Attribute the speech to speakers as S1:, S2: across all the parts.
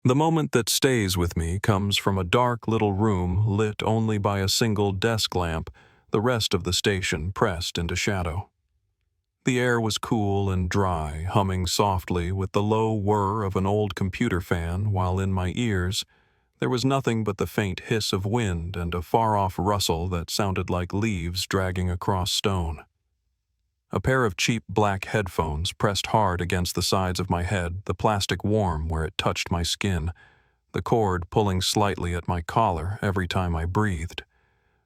S1: The moment that stays with me comes from a dark little room lit only by a single desk lamp, the rest of the station pressed into shadow. The air was cool and dry, humming softly with the low whir of an old computer fan, while in my ears there was nothing but the faint hiss of wind and a far-off rustle that sounded like leaves dragging across stone. A pair of cheap black headphones pressed hard against the sides of my head, the plastic warm where it touched my skin, the cord pulling slightly at my collar every time I breathed.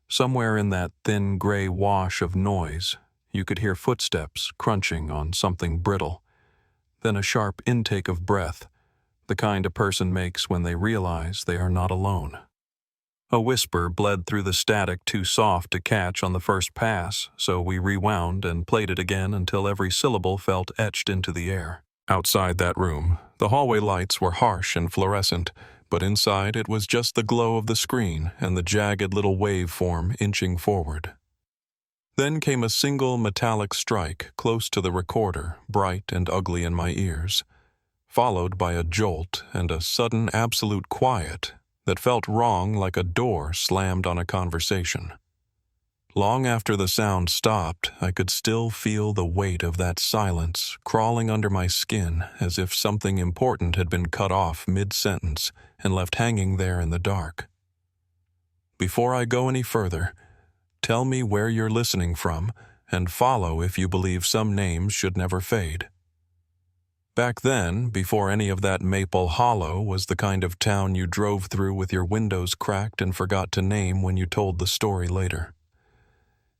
S1: Somewhere in that thin gray wash of noise, you could hear footsteps crunching on something brittle. Then a sharp intake of breath, the kind a person makes when they realize they are not alone. A whisper bled through the static too soft to catch on the first pass, so we rewound and played it again until every syllable felt etched into the air. Outside that room, the hallway lights were harsh and fluorescent, but inside it was just the glow of the screen and the jagged little waveform inching forward. Then came a single metallic strike close to the recorder, bright and ugly in my ears, followed by a jolt and a sudden absolute quiet that felt wrong, like a door slammed on a conversation. Long after the sound stopped, I could still feel the weight of that silence crawling under my skin, as if something important had been cut off mid-sentence and left hanging there in the dark. Before I go any further, tell me where you're listening from, and follow if you believe some names should never fade. Back then, before any of that Maple Hollow was the kind of town you drove through with your windows cracked and forgot to name when you told the story later.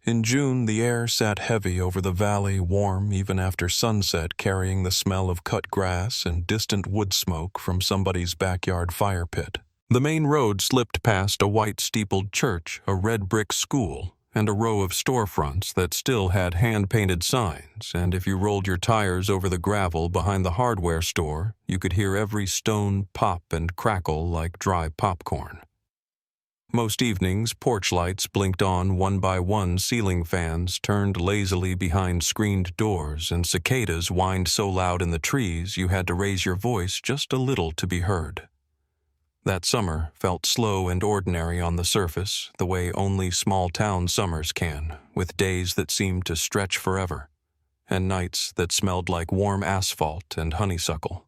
S1: In June, the air sat heavy over the valley, warm even after sunset, carrying the smell of cut grass and distant wood smoke from somebody's backyard fire pit. The main road slipped past a white-steepled church, a red brick school, and a row of storefronts that still had hand-painted signs, and if you rolled your tires over the gravel behind the hardware store, you could hear every stone pop and crackle like dry popcorn. Most evenings, porch lights blinked on one by one, ceiling fans turned lazily behind screened doors, and cicadas whined so loud in the trees you had to raise your voice just a little to be heard. That summer felt slow and ordinary on the surface, the way only small-town summers can, with days that seemed to stretch forever, and nights that smelled like warm asphalt and honeysuckle.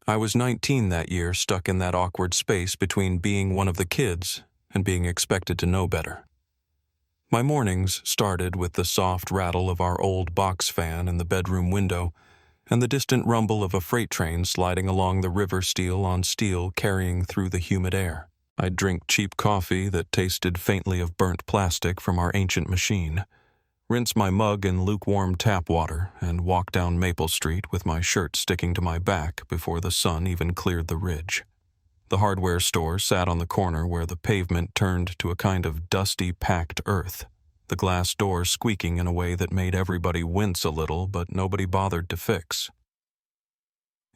S1: I was 19 that year, stuck in that awkward space between being one of the kids and being expected to know better. My mornings started with the soft rattle of our old box fan in the bedroom window, and the distant rumble of a freight train sliding along the river, steel on steel, carrying through the humid air. I'd drink cheap coffee that tasted faintly of burnt plastic from our ancient machine, rinse my mug in lukewarm tap water, and walk down Maple Street with my shirt sticking to my back before the sun even cleared the ridge. The hardware store sat on the corner where the pavement turned to a kind of dusty, packed earth, the glass door squeaking in a way that made everybody wince a little, but nobody bothered to fix.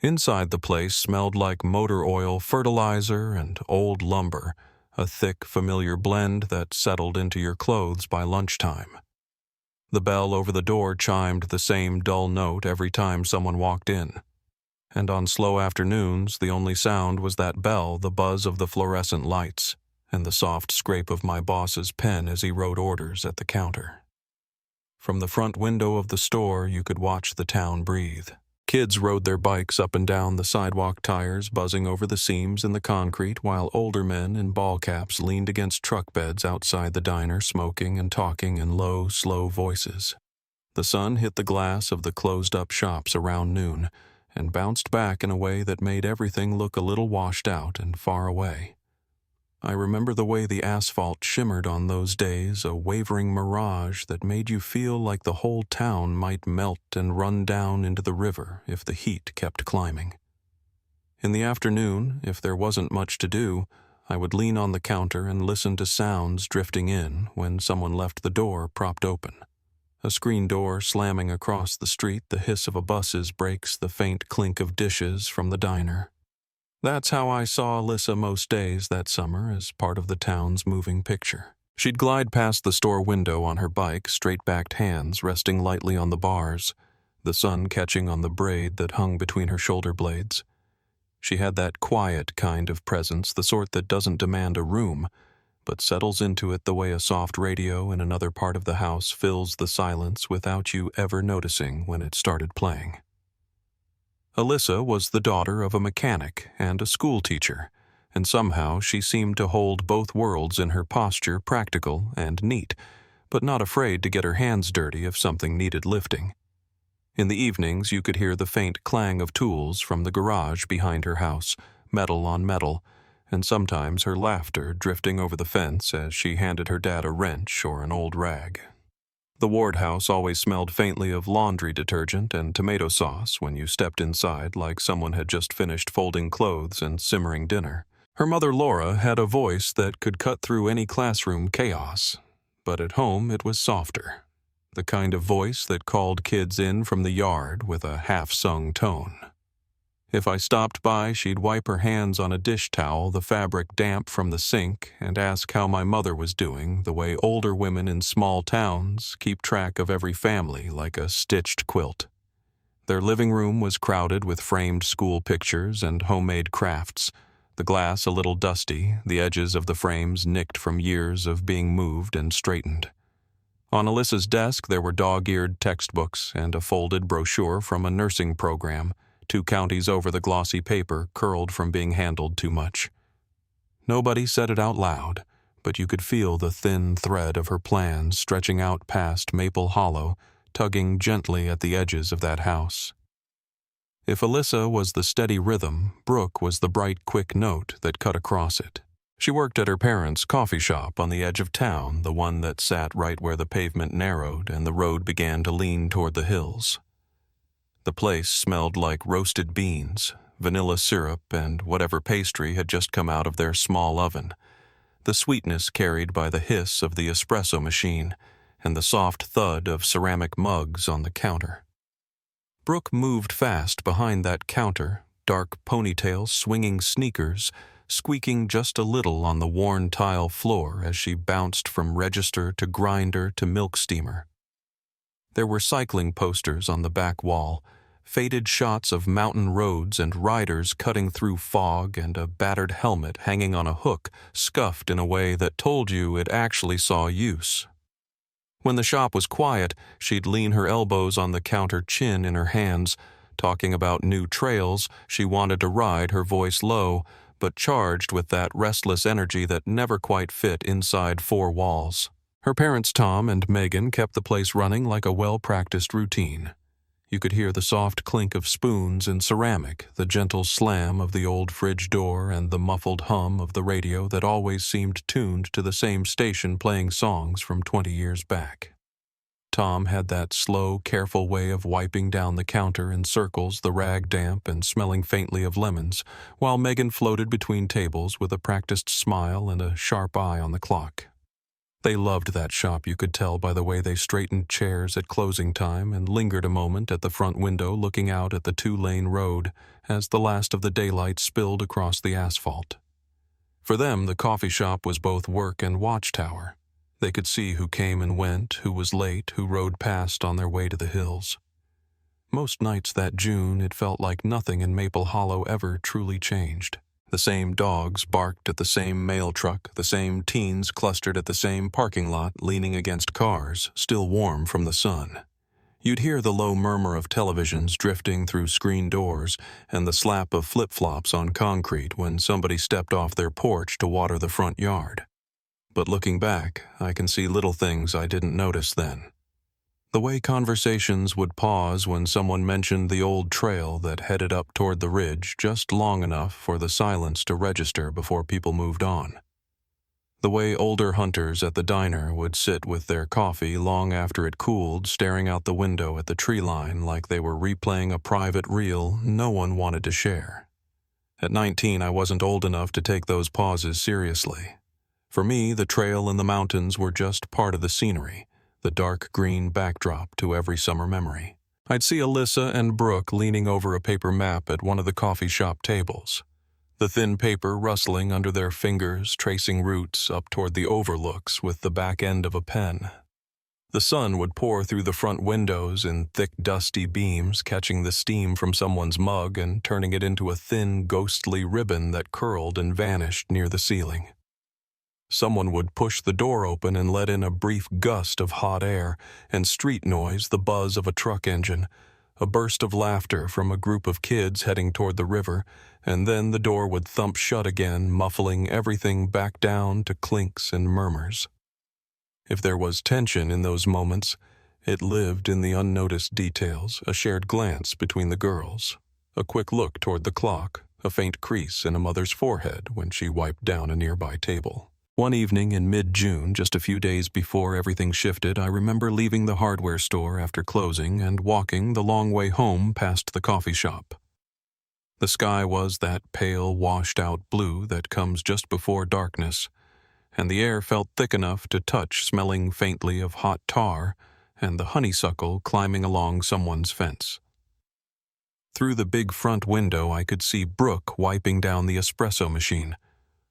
S1: Inside the place smelled like motor oil, fertilizer, and old lumber, a thick, familiar blend that settled into your clothes by lunchtime. The bell over the door chimed the same dull note every time someone walked in, and on slow afternoons the only sound was that bell, the buzz of the fluorescent lights, and the soft scrape of my boss's pen as he wrote orders at the counter. From the front window of the store, you could watch the town breathe. Kids rode their bikes up and down the sidewalk, tires buzzing over the seams in the concrete, while older men in ball caps leaned against truck beds outside the diner, smoking and talking in low, slow voices. The sun hit the glass of the closed-up shops around noon and bounced back in a way that made everything look a little washed out and far away. I remember the way the asphalt shimmered on those days, a wavering mirage that made you feel like the whole town might melt and run down into the river if the heat kept climbing. In the afternoon, if there wasn't much to do, I would lean on the counter and listen to sounds drifting in when someone left the door propped open. A screen door slamming across the street, the hiss of a bus's brakes, the faint clink of dishes from the diner. That's how I saw Alyssa most days that summer, as part of the town's moving picture. She'd glide past the store window on her bike, straight-backed hands resting lightly on the bars, the sun catching on the braid that hung between her shoulder blades. She had that quiet kind of presence, the sort that doesn't demand a room, but settles into it the way a soft radio in another part of the house fills the silence without you ever noticing when it started playing. Alyssa was the daughter of a mechanic and a school teacher, and somehow she seemed to hold both worlds in her posture, practical and neat, but not afraid to get her hands dirty if something needed lifting. In the evenings, you could hear the faint clang of tools from the garage behind her house, metal on metal, and sometimes her laughter drifting over the fence as she handed her dad a wrench or an old rag. The Ward house always smelled faintly of laundry detergent and tomato sauce when you stepped inside, like someone had just finished folding clothes and simmering dinner. Her mother Laura had a voice that could cut through any classroom chaos, but at home it was softer. The kind of voice that called kids in from the yard with a half-sung tone. If I stopped by, she'd wipe her hands on a dish towel, the fabric damp from the sink, and ask how my mother was doing, the way older women in small towns keep track of every family like a stitched quilt. Their living room was crowded with framed school pictures and homemade crafts, the glass a little dusty, the edges of the frames nicked from years of being moved and straightened. On Alyssa's desk there were dog-eared textbooks and a folded brochure from a nursing program, 2 counties over the glossy paper curled from being handled too much. Nobody said it out loud, but you could feel the thin thread of her plans stretching out past Maple Hollow, tugging gently at the edges of that house. If Alyssa was the steady rhythm, Brooke was the bright, quick note that cut across it. She worked at her parents' coffee shop on the edge of town, the one that sat right where the pavement narrowed and the road began to lean toward the hills. The place smelled like roasted beans, vanilla syrup, and whatever pastry had just come out of their small oven, the sweetness carried by the hiss of the espresso machine and the soft thud of ceramic mugs on the counter. Brooke moved fast behind that counter, dark ponytail swinging sneakers, squeaking just a little on the worn tile floor as she bounced from register to grinder to milk steamer. There were cycling posters on the back wall, faded shots of mountain roads and riders cutting through fog, and a battered helmet hanging on a hook, scuffed in a way that told you it actually saw use. When the shop was quiet, she'd lean her elbows on the counter, chin in her hands, talking about new trails she wanted to ride, her voice low, but charged with that restless energy that never quite fit inside 4 walls. Her parents, Tom and Megan, kept the place running like a well-practiced routine. You could hear the soft clink of spoons in ceramic, the gentle slam of the old fridge door, and the muffled hum of the radio that always seemed tuned to the same station playing songs from 20 years back. Tom had that slow, careful way of wiping down the counter in circles, the rag damp and smelling faintly of lemons, while Megan floated between tables with a practiced smile and a sharp eye on the clock. They loved that shop, you could tell by the way they straightened chairs at closing time and lingered a moment at the front window looking out at the 2-lane road as the last of the daylight spilled across the asphalt. For them, the coffee shop was both work and watchtower. They could see who came and went, who was late, who rode past on their way to the hills. Most nights that June, it felt like nothing in Maple Hollow ever truly changed. The same dogs barked at the same mail truck, the same teens clustered at the same parking lot, leaning against cars, still warm from the sun. You'd hear the low murmur of televisions drifting through screen doors and the slap of flip-flops on concrete when somebody stepped off their porch to water the front yard. But looking back, I can see little things I didn't notice then. The way conversations would pause when someone mentioned the old trail that headed up toward the ridge just long enough for the silence to register before people moved on. The way older hunters at the diner would sit with their coffee long after it cooled, staring out the window at the tree line like they were replaying a private reel no one wanted to share. At 19, I wasn't old enough to take those pauses seriously. For me, the trail and the mountains were just part of the scenery, the dark green backdrop to every summer memory. I'd see Alyssa and Brooke leaning over a paper map at one of the coffee shop tables, the thin paper rustling under their fingers, tracing routes up toward the overlooks with the back end of a pen. The sun would pour through the front windows in thick, dusty beams, catching the steam from someone's mug and turning it into a thin, ghostly ribbon that curled and vanished near the ceiling. Someone would push the door open and let in a brief gust of hot air, and street noise, the buzz of a truck engine, a burst of laughter from a group of kids heading toward the river, and then the door would thump shut again, muffling everything back down to clinks and murmurs. If there was tension in those moments, it lived in the unnoticed details, a shared glance between the girls, a quick look toward the clock, a faint crease in a mother's forehead when she wiped down a nearby table. One evening in mid-June, just a few days before everything shifted, I remember leaving the hardware store after closing and walking the long way home past the coffee shop. The sky was that pale, washed-out blue that comes just before darkness, and the air felt thick enough to touch, smelling faintly of hot tar and the honeysuckle climbing along someone's fence. Through the big front window I could see Brooke wiping down the espresso machine,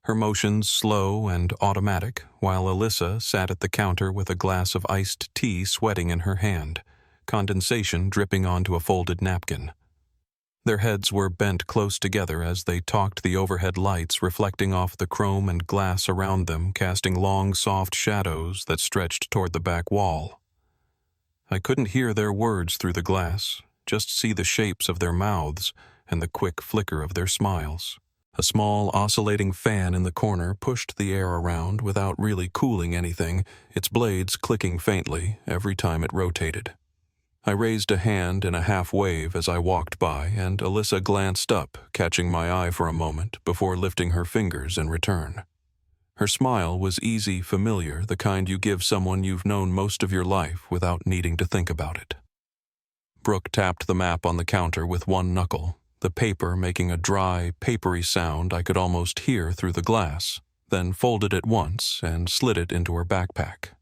S1: her motions slow and automatic, while Alyssa sat at the counter with a glass of iced tea sweating in her hand, condensation dripping onto a folded napkin. Their heads were bent close together as they talked, the overhead lights reflecting off the chrome and glass around them, casting long, soft shadows that stretched toward the back wall. I couldn't hear their words through the glass, just see the shapes of their mouths and the quick flicker of their smiles. A small, oscillating fan in the corner pushed the air around without really cooling anything, its blades clicking faintly every time it rotated. I raised a hand in a half-wave as I walked by, and Alyssa glanced up, catching my eye for a moment before lifting her fingers in return. Her smile was easy, familiar, the kind you give someone you've known most of your life without needing to think about it. Brooke tapped the map on the counter with one knuckle, the paper making a dry, papery sound I could almost hear through the glass, then folded it once and slid it into her backpack.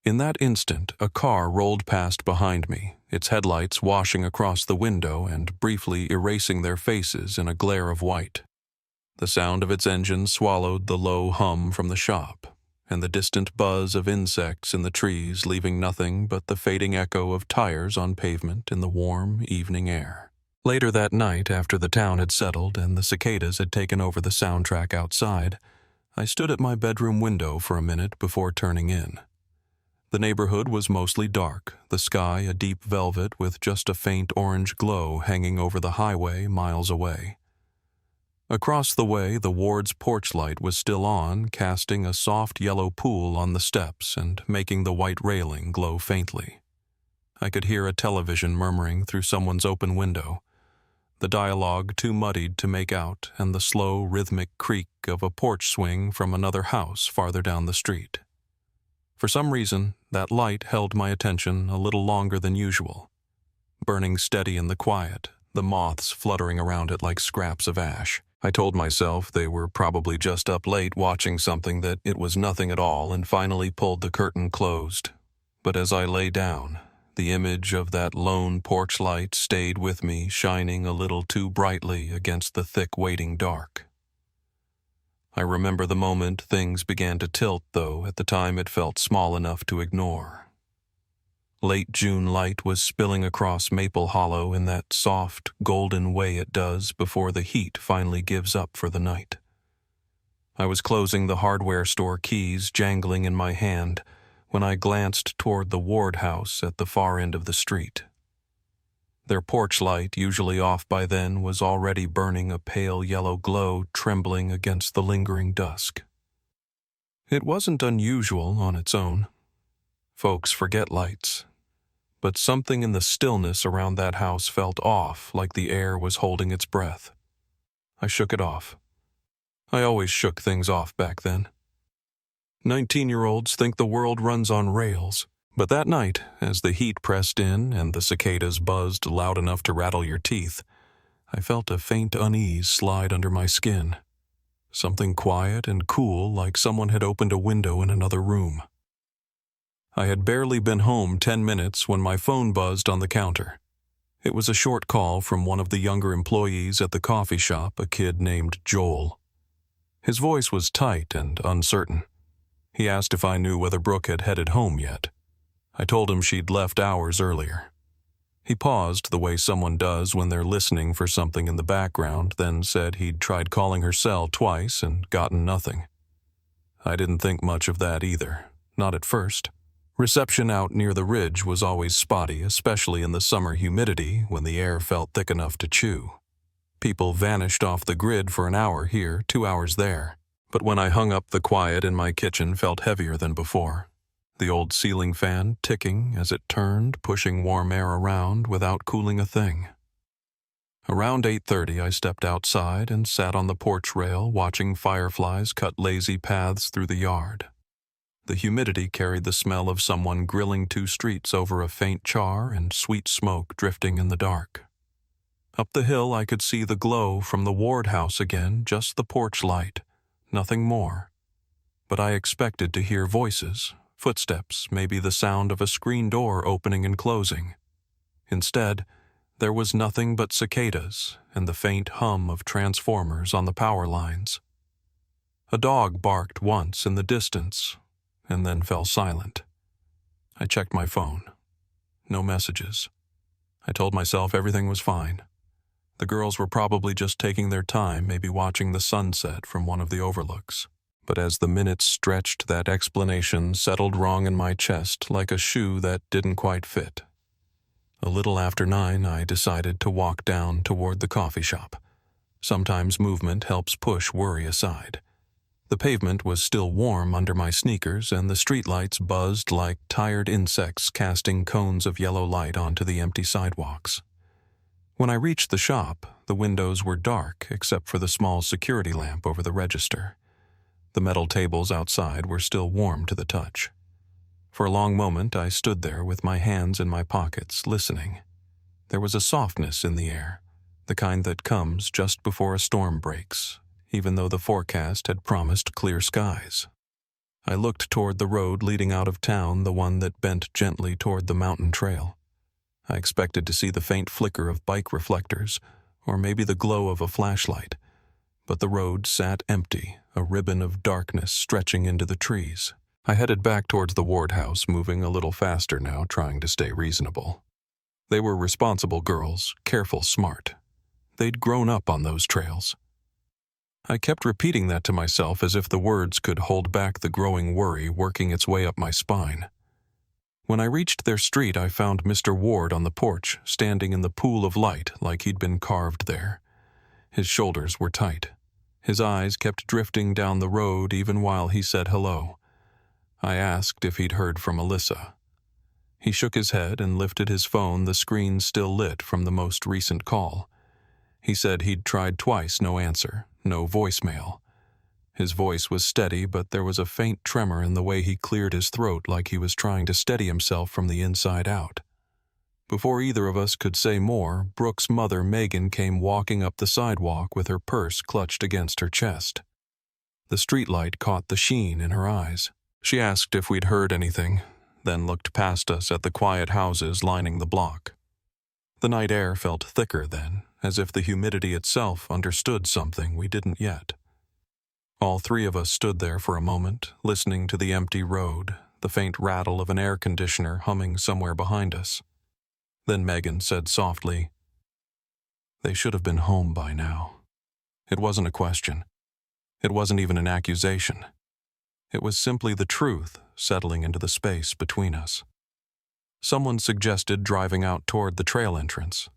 S1: In that instant, a car rolled past behind me, its headlights washing across the window and briefly erasing their faces in a glare of white. The sound of its engine swallowed the low hum from the shop, and the distant buzz of insects in the trees, leaving nothing but the fading echo of tires on pavement in the warm evening air. Later that night, after the town had settled and the cicadas had taken over the soundtrack outside, I stood at my bedroom window for a minute before turning in. The neighborhood was mostly dark, the sky a deep velvet with just a faint orange glow hanging over the highway miles away. Across the way, the ward's porch light was still on, casting a soft yellow pool on the steps and making the white railing glow faintly. I could hear a television murmuring through someone's open window, the dialogue too muddied to make out, and the slow, rhythmic creak of a porch swing from another house farther down the street. For some reason, that light held my attention a little longer than usual, burning steady in the quiet, the moths fluttering around it like scraps of ash. I told myself they were probably just up late watching something, that it was nothing at all, and finally pulled the curtain closed. But as I lay down, the image of that lone porch light stayed with me, shining a little too brightly against the thick waiting dark. I remember the moment things began to tilt, though at the time it felt small enough to ignore. Late June light was spilling across Maple Hollow in that soft, golden way it does before the heat finally gives up for the night. I was closing the hardware store keys jangling in my hand when I glanced toward the ward house at the far end of the street. Their porch light, usually off by then, was already burning a pale yellow glow, trembling against the lingering dusk. It wasn't unusual on its own. Folks forget lights. But something in the stillness around that house felt off, like the air was holding its breath. I shook it off. I always shook things off back then. 19-year-olds think the world runs on rails. But that night, as the heat pressed in and the cicadas buzzed loud enough to rattle your teeth, I felt a faint unease slide under my skin. Something quiet and cool, like someone had opened a window in another room. I had barely been home 10 minutes when my phone buzzed on the counter. It was a short call from one of the younger employees at the coffee shop, a kid named Joel. His voice was tight and uncertain. He asked if I knew whether Brooke had headed home yet. I told him she'd left hours earlier. He paused the way someone does when they're listening for something in the background, then said he'd tried calling her cell twice and gotten nothing. I didn't think much of that either, not at first. Reception out near the ridge was always spotty, especially in the summer humidity when the air felt thick enough to chew. People vanished off the grid for an hour here, 2 hours there. But when I hung up, the quiet in my kitchen felt heavier than before. The old ceiling fan ticking as it turned, pushing warm air around without cooling a thing. Around 8:30, I stepped outside and sat on the porch rail watching fireflies cut lazy paths through the yard. The humidity carried the smell of someone grilling 2 streets over a faint char and sweet smoke drifting in the dark. Up the hill, I could see the glow from the Ward house again, just the porch light, nothing more. But I expected to hear voices, footsteps, maybe the sound of a screen door opening and closing. Instead, there was nothing but cicadas and the faint hum of transformers on the power lines. A dog barked once in the distance, and then fell silent. I checked my phone. No messages. I told myself everything was fine. The girls were probably just taking their time, maybe watching the sunset from one of the overlooks. But as the minutes stretched, that explanation settled wrong in my chest like a shoe that didn't quite fit. A little after 9, I decided to walk down toward the coffee shop. Sometimes movement helps push worry aside. The pavement was still warm under my sneakers, and the streetlights buzzed like tired insects casting cones of yellow light onto the empty sidewalks. When I reached the shop, the windows were dark except for the small security lamp over the register. The metal tables outside were still warm to the touch. For a long moment, I stood there with my hands in my pockets, listening. There was a softness in the air, the kind that comes just before a storm breaks, even though the forecast had promised clear skies. I looked toward the road leading out of town, the one that bent gently toward the mountain trail. I expected to see the faint flicker of bike reflectors, or maybe the glow of a flashlight. But the road sat empty, a ribbon of darkness stretching into the trees. I headed back towards the Ward house, moving a little faster now, trying to stay reasonable. They were responsible girls, careful, smart. They'd grown up on those trails. I kept repeating that to myself as if the words could hold back the growing worry working its way up my spine. When I reached their street, I found Mr. Ward on the porch, standing in the pool of light like he'd been carved there. His shoulders were tight. His eyes kept drifting down the road even while he said hello. I asked if he'd heard from Alyssa. He shook his head and lifted his phone, the screen still lit from the most recent call. He said he'd tried twice, no answer, no voicemail. His voice was steady, but there was a faint tremor in the way he cleared his throat like he was trying to steady himself from the inside out. Before either of us could say more, Brooke's mother, Megan, came walking up the sidewalk with her purse clutched against her chest. The streetlight caught the sheen in her eyes. She asked if we'd heard anything, then looked past us at the quiet houses lining the block. The night air felt thicker then, as if the humidity itself understood something we didn't yet. All 3 of us stood there for a moment, listening to the empty road, the faint rattle of an air conditioner humming somewhere behind us. Then Megan said softly, "They should have been home by now." It wasn't a question. It wasn't even an accusation. It was simply the truth settling into the space between us. Someone suggested driving out toward the trail entrance.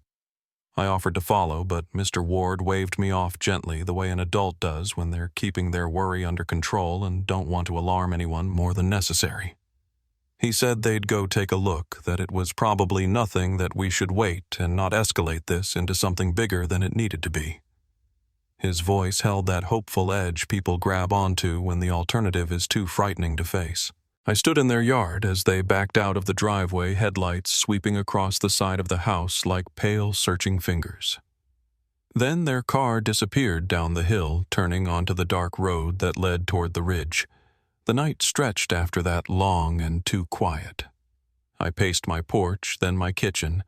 S1: I offered to follow, but Mr. Ward waved me off gently the way an adult does when they're keeping their worry under control and don't want to alarm anyone more than necessary. He said they'd go take a look, that it was probably nothing, that we should wait and not escalate this into something bigger than it needed to be. His voice held that hopeful edge people grab onto when the alternative is too frightening to face. I stood in their yard as they backed out of the driveway, headlights sweeping across the side of the house like pale, searching fingers. Then their car disappeared down the hill, turning onto the dark road that led toward the ridge. The night stretched after that, long and too quiet. I paced my porch, then my kitchen,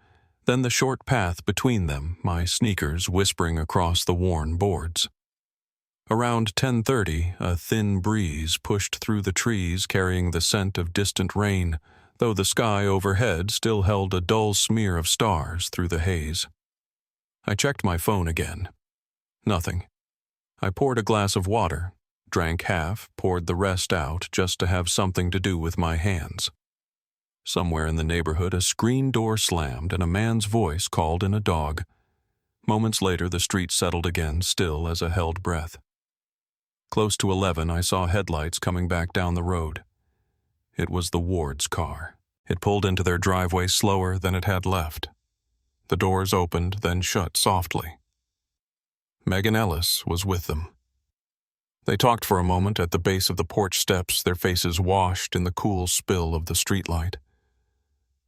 S1: then the short path between them, my sneakers whispering across the worn boards. Around 10:30, a thin breeze pushed through the trees carrying the scent of distant rain, though the sky overhead still held a dull smear of stars through the haze. I checked my phone again. Nothing. I poured a glass of water, drank half, poured the rest out just to have something to do with my hands. Somewhere in the neighborhood, a screen door slammed and a man's voice called in a dog. Moments later, the street settled again, still as a held breath. Close to 11, I saw headlights coming back down the road. It was the Ward's car. It pulled into their driveway slower than it had left. The doors opened, then shut softly. Megan Ellis was with them. They talked for a moment at the base of the porch steps, their faces washed in the cool spill of the streetlight.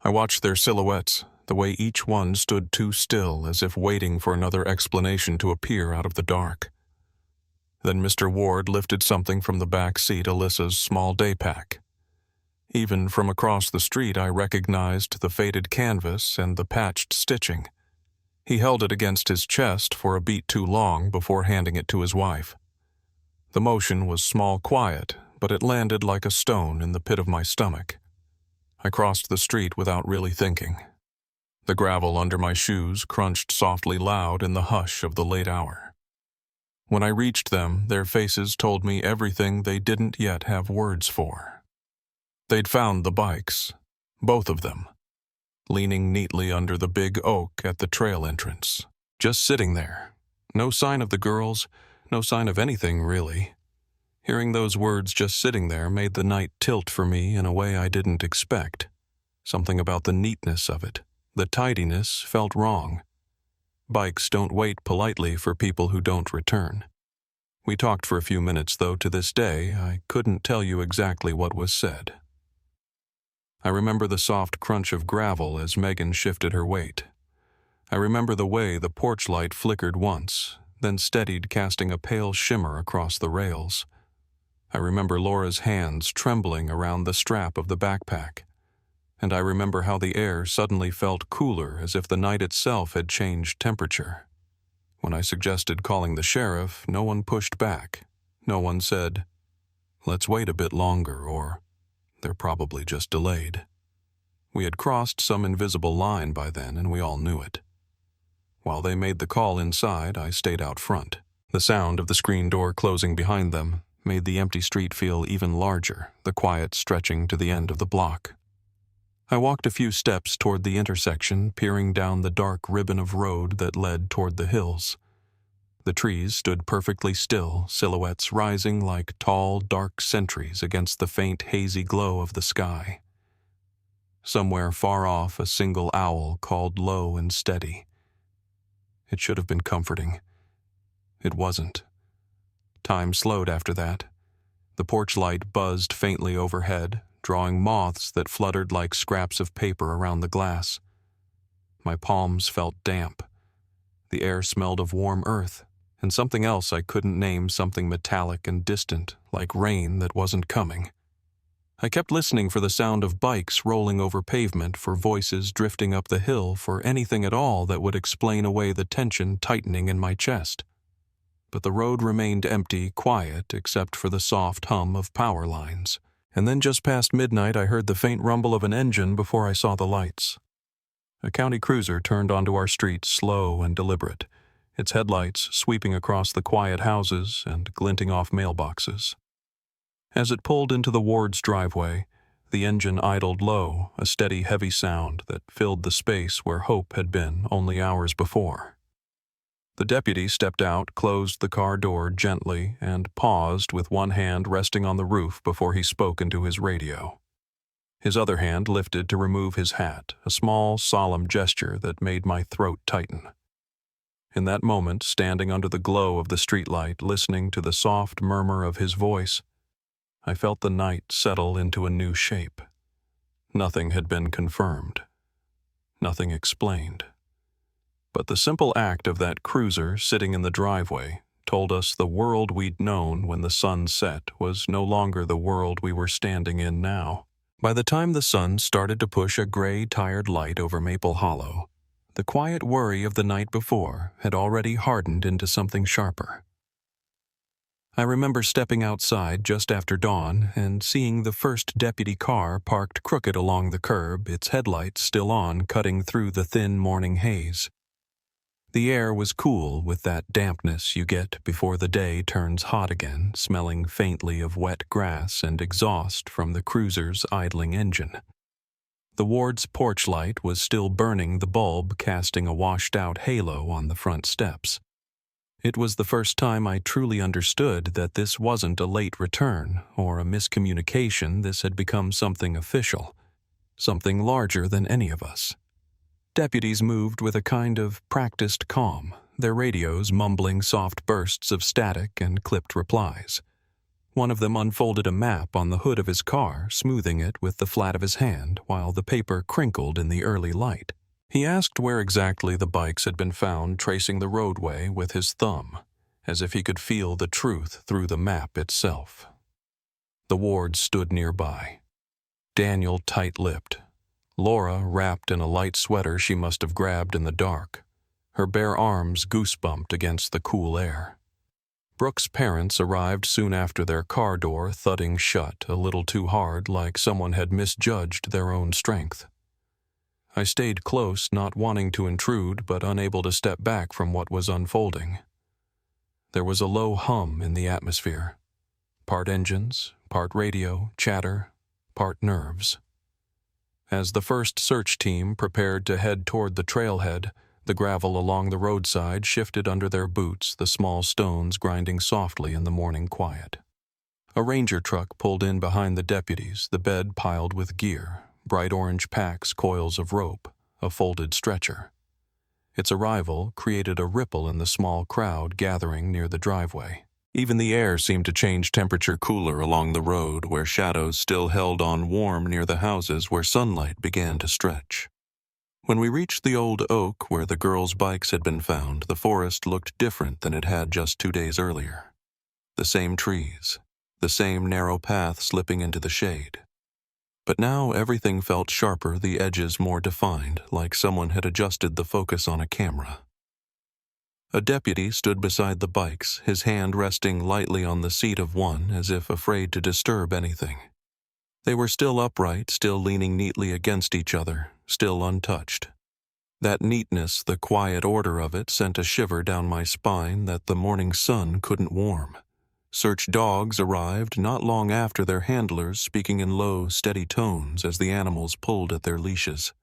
S1: I watched their silhouettes, the way each one stood too still, as if waiting for another explanation to appear out of the dark. Then Mr. Ward lifted something from the back seat, Alyssa's small day pack. Even from across the street, I recognized the faded canvas and the patched stitching. He held it against his chest for a beat too long before handing it to his wife. The motion was small, quiet, but it landed like a stone in the pit of my stomach. I crossed the street without really thinking. The gravel under my shoes crunched softly loud in the hush of the late hour. When I reached them, their faces told me everything they didn't yet have words for. They'd found the bikes, both of them, leaning neatly under the big oak at the trail entrance, just sitting there. No sign of the girls, no sign of anything, really. Hearing those words just sitting there made the night tilt for me in a way I didn't expect. Something about the neatness of it, the tidiness, felt wrong. Bikes don't wait politely for people who don't return. We talked for a few minutes, though to this day I couldn't tell you exactly what was said. I remember the soft crunch of gravel as Megan shifted her weight. I remember the way the porch light flickered once, then steadied, casting a pale shimmer across the rails. I remember Laura's hands trembling around the strap of the backpack. And I remember how the air suddenly felt cooler, as if the night itself had changed temperature. When I suggested calling the sheriff, no one pushed back. No one said, "Let's wait a bit longer," or "They're probably just delayed." We had crossed some invisible line by then, and we all knew it. While they made the call inside, I stayed out front. The sound of the screen door closing behind them made the empty street feel even larger, the quiet stretching to the end of the block. I walked a few steps toward the intersection, peering down the dark ribbon of road that led toward the hills. The trees stood perfectly still, silhouettes rising like tall, dark sentries against the faint, hazy glow of the sky. Somewhere far off, a single owl called low and steady. It should have been comforting. It wasn't. Time slowed after that. The porch light buzzed faintly overhead, drawing moths that fluttered like scraps of paper around the glass. My palms felt damp. The air smelled of warm earth, and something else I couldn't name, something metallic and distant, like rain that wasn't coming. I kept listening for the sound of bikes rolling over pavement, for voices drifting up the hill, for anything at all that would explain away the tension tightening in my chest. But the road remained empty, quiet, except for the soft hum of power lines. And then just past midnight, I heard the faint rumble of an engine before I saw the lights. A county cruiser turned onto our street, slow and deliberate, its headlights sweeping across the quiet houses and glinting off mailboxes. As it pulled into the Ward's driveway, the engine idled low, a steady, heavy sound that filled the space where hope had been only hours before. The deputy stepped out, closed the car door gently, and paused with one hand resting on the roof before he spoke into his radio. His other hand lifted to remove his hat, a small, solemn gesture that made my throat tighten. In that moment, standing under the glow of the streetlight, listening to the soft murmur of his voice, I felt the night settle into a new shape. Nothing had been confirmed. Nothing explained. But the simple act of that cruiser sitting in the driveway told us the world we'd known when the sun set was no longer the world we were standing in now. By the time the sun started to push a gray, tired light over Maple Hollow, the quiet worry of the night before had already hardened into something sharper. I remember stepping outside just after dawn and seeing the first deputy car parked crooked along the curb, its headlights still on, cutting through the thin morning haze. The air was cool with that dampness you get before the day turns hot again, smelling faintly of wet grass and exhaust from the cruiser's idling engine. The ward's porch light was still burning, the bulb casting a washed-out halo on the front steps. It was the first time I truly understood that this wasn't a late return or a miscommunication. This had become something official, something larger than any of us. Deputies moved with a kind of practiced calm, their radios mumbling soft bursts of static and clipped replies. One of them unfolded a map on the hood of his car, smoothing it with the flat of his hand while the paper crinkled in the early light. He asked where exactly the bikes had been found, tracing the roadway with his thumb, as if he could feel the truth through the map itself. The ward stood nearby. Daniel tight-lipped. Laura wrapped in a light sweater she must have grabbed in the dark, her bare arms goosebumped against the cool air. Brooke's parents arrived soon after, their car door thudding shut a little too hard, like someone had misjudged their own strength. I stayed close, not wanting to intrude, but unable to step back from what was unfolding. There was a low hum in the atmosphere. Part engines, part radio, chatter, part nerves. As the first search team prepared to head toward the trailhead, the gravel along the roadside shifted under their boots, the small stones grinding softly in the morning quiet. A ranger truck pulled in behind the deputies, the bed piled with gear, bright orange packs, coils of rope, a folded stretcher. Its arrival created a ripple in the small crowd gathering near the driveway. Even the air seemed to change temperature, cooler along the road where shadows still held on, warm near the houses where sunlight began to stretch. When we reached the old oak where the girls' bikes had been found, the forest looked different than it had just 2 days earlier. The same trees, the same narrow path slipping into the shade. But now everything felt sharper, the edges more defined, like someone had adjusted the focus on a camera. A deputy stood beside the bikes, his hand resting lightly on the seat of one, as if afraid to disturb anything. They were still upright, still leaning neatly against each other, still untouched. That neatness, the quiet order of it, sent a shiver down my spine that the morning sun couldn't warm. Search dogs arrived not long after, their handlers speaking in low, steady tones as the animals pulled at their leashes.